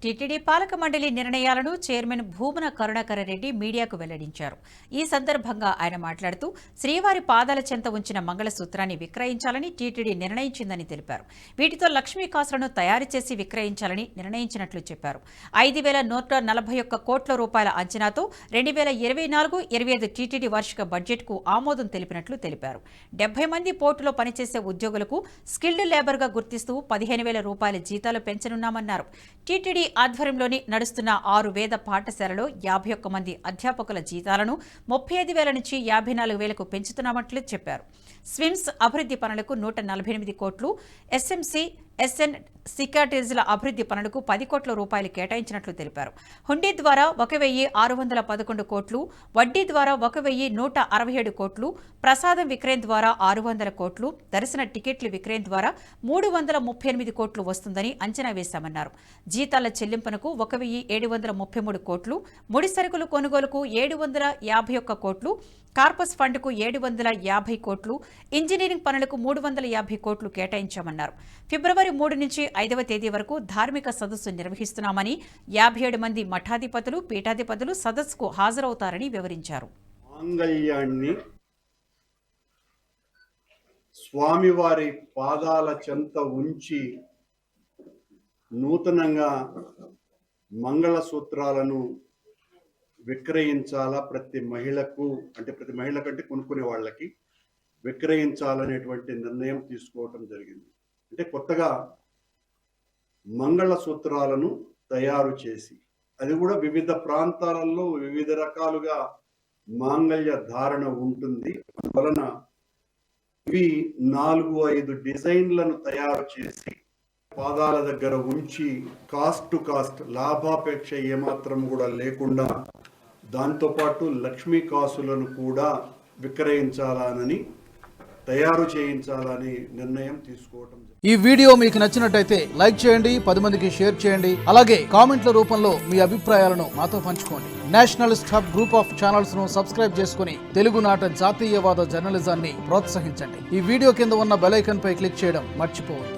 TTD పాలక మండలి నిర్ణయాలను చైర్మన్ భూమన కరుణాకర రెడ్డి మీడియాకు వెల్లడించారు. ఈ సందర్భంగా ఆయన మాట్లాడుతూ శ్రీవారి పాదాల చెంత ఉంచిన మంగళసూత్రాన్ని విక్రయించాలని టీటీడీ నిర్ణయించిందని తెలిపారు. వీటితో లక్ష్మీ కాసులను తయారు చేసి విక్రయించాలని నిర్ణయించినట్లు చెప్పారు. 5,141 కోట్ల రూపాయల అంచనాతో 2024-25 టీటీడీ వార్షిక బడ్జెట్కు ఆమోదం తెలిపినట్లు తెలిపారు. 70 మంది పోర్టులో పనిచేసే ఉద్యోగులకు స్కిల్డ్ లేబర్గా గుర్తిస్తూ 15,000 రూపాయల జీతాలు పెంచనున్నామన్నారు. టీటీడీ ఆధ్వర్యంలోని నడుస్తున్న 6 వేద పాఠశాలలో 51 మంది అధ్యాపకుల జీతాలను 35,000 నుంచి 54,000కు పెంచుతున్నామట్లు చెప్పారు. స్విమ్స్ అభివృద్ధి పనులకు 148 కోట్లు, ఎస్ఎంసీ ఎస్ఎన్ సెక్రటరీల అభివృద్ధి పనులకు 10 కోట్ల రూపాయలు కేటాయించినట్లు తెలిపారు. హుండీ ద్వారా 1,611 కోట్లు, వడ్డీ ద్వారా 1,167 కోట్లు, ప్రసాదం విక్రయం ద్వారా 600 కోట్లు, దర్శన టికెట్ల విక్రయం ద్వారా 338 కోట్లు వస్తుందని అంచనా వేశామన్నారు. జీతాల చెల్లింపునకు 1,733 కోట్లు, ముడి సరుకుల కొనుగోలుకు 751 కోట్లు, కార్పస్ ఫండ్కు 750 కోట్లు, ఇంజనీరింగ్ పనులకు 350 కోట్లు కేటాయించామన్నారు. ఫిబ్రవరి 3 నుంచి 5వ తేదీ వరకు ధార్మిక సదస్సు నిర్వహిస్తున్నామని, 57 మంది మఠాధిపతులు, పీఠాధిపతులు సదస్సుకు హాజరవుతారని వివరించారు. మాంగళ్యాన్ని స్వామివారి పాదాల చెంత ఉంచి నూతనంగా మంగళసూత్రాలను విక్రయించాలా, ప్రతి మహిళకంటే కొనుక్కునే వాళ్ళకి విక్రయించాలనేటువంటి నిర్ణయం తీసుకోవటం జరిగింది. అంటే కొత్తగా మంగళసూత్రాలను తయారు చేసి, అది కూడా వివిధ ప్రాంతాలలో వివిధ రకాలుగా మాంగళ్య ధారణ ఉంటుంది. అందువలన ఇవి 4-5 డిజైన్లను తయారు చేసి పాదాల దగ్గర ఉంచి కాస్ట్ టు కాస్ట్, లాభాపేక్ష ఏమాత్రం కూడా లేకుండా దాంతోపాటు లక్ష్మీ కాసులను కూడా విక్రయించాలని, తయారు చేయించాలని నిర్ణయం తీసుకోవటం. ఈ వీడియో మీకు నచ్చినట్టయితే లైక్ చేయండి, 10 మందికి షేర్ చేయండి. అలాగే కామెంట్ల రూపంలో మీ అభిప్రాయాలను మాతో పంచుకోండి. Nationalist hub group of channels ను సబ్స్క్రైబ్ చేసుకుని తెలుగునాట జాతీయవాద జర్నలిజాన్ని ప్రోత్సహించండి. ఈ వీడియో కింద ఉన్న బెల్ ఐకాన్ పై క్లిక్ చేయడం మర్చిపోవద్దు.